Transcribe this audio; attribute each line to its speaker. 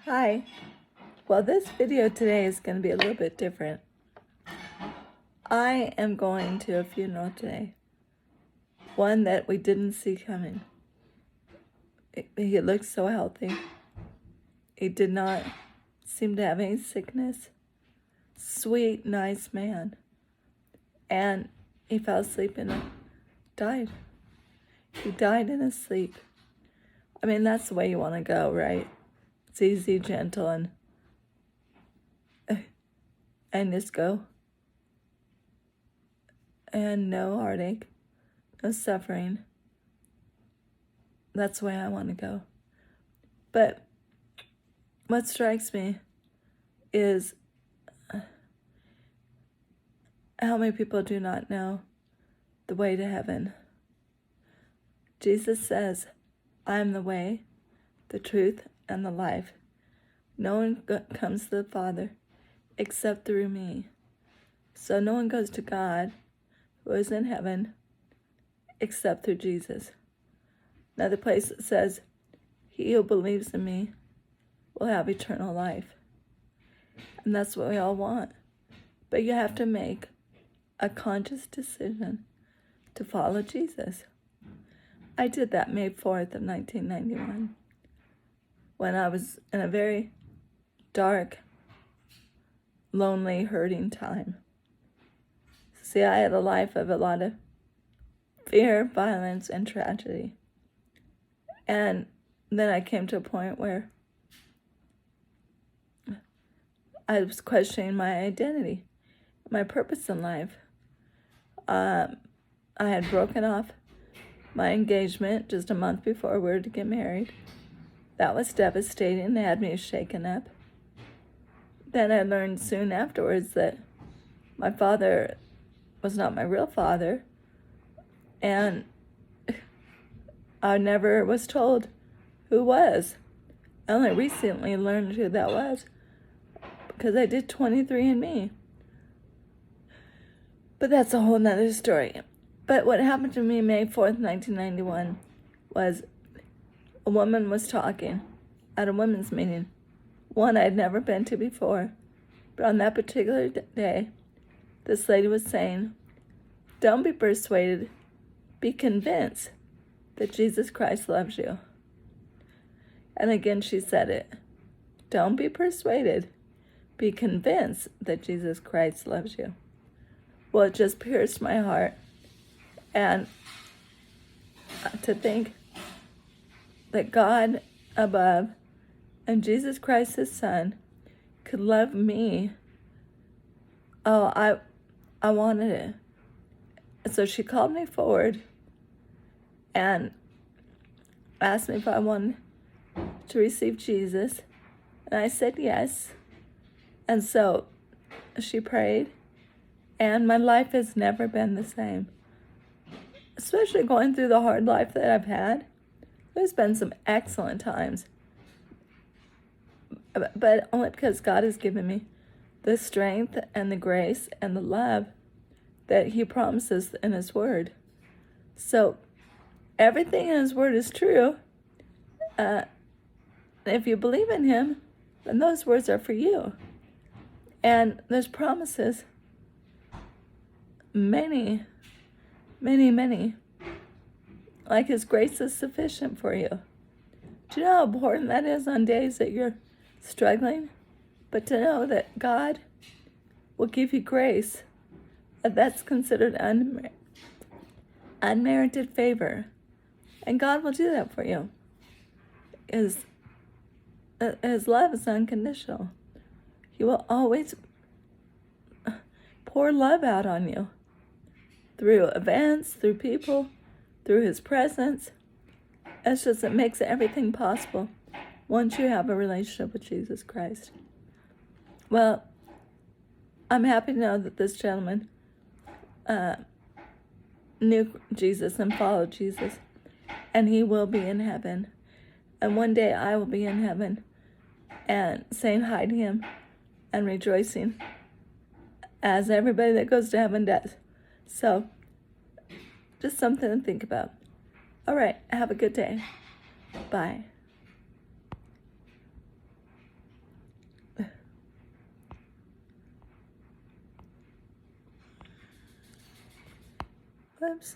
Speaker 1: Hi. Well, this video today is going to be a little bit different. I am going to a funeral today. One that we didn't see coming. He looked so healthy. He did not seem to have any sickness. Sweet, nice man. And he fell asleep and died. He died in his sleep. I mean, that's the way you want to go, right? It's easy, gentle, and just go. And no heartache, no suffering. That's the way I want to go. But what strikes me is how many people do not know the way to heaven. Jesus says, I am the way, the truth, and the life. No one comes to the Father except through me. So no one goes to God, who is in heaven, except through Jesus. Another place that says, he who believes in me will have eternal life. And that's what we all want. But you have to make a conscious decision to follow Jesus. I did that May 4th of 1991 when I was in a very dark, lonely, hurting time. See, I had a life of a lot of fear, violence, and tragedy. And then I came to a point where I was questioning my identity, my purpose in life. I had broken off my engagement just a month before we were to get married. That was devastating. It had me shaken up. Then I learned soon afterwards that my father was not my real father, and I never was told who was. I only recently learned who that was because I did 23andMe. But that's a whole nother story. But what happened to me May 4th, 1991 was a woman was talking at a women's meeting, one I'd never been to before. But on that particular day, this lady was saying, don't be persuaded, be convinced that Jesus Christ loves you. And again, she said it. Don't be persuaded, be convinced that Jesus Christ loves you. Well, it just pierced my heart. And to think that God above and Jesus Christ, his son, could love me. Oh, I wanted it. So she called me forward and asked me if I wanted to receive Jesus. And I said yes. And so she prayed. And my life has never been the same. Especially going through the hard life that I've had. There's been some excellent times. But only because God has given me the strength and the grace and the love that he promises in his word. So everything in his word is true. If you believe in him, then those words are for you. And there's promises, many, many, many. Like his grace is sufficient for you. Do you know how important that is on days that you're struggling? But to know that God will give you grace, that's considered unmerited favor. And God will do that for you. His love is unconditional. He will always pour love out on you through events, through people, through his presence. It's just, it makes everything possible once you have a relationship with Jesus Christ. Well, I'm happy to know that this gentleman knew Jesus and followed Jesus, and he will be in heaven. And one day I will be in heaven and saying hi to him and rejoicing as everybody that goes to heaven does. So, just something to think about. All right, have a good day. Bye. Whoops.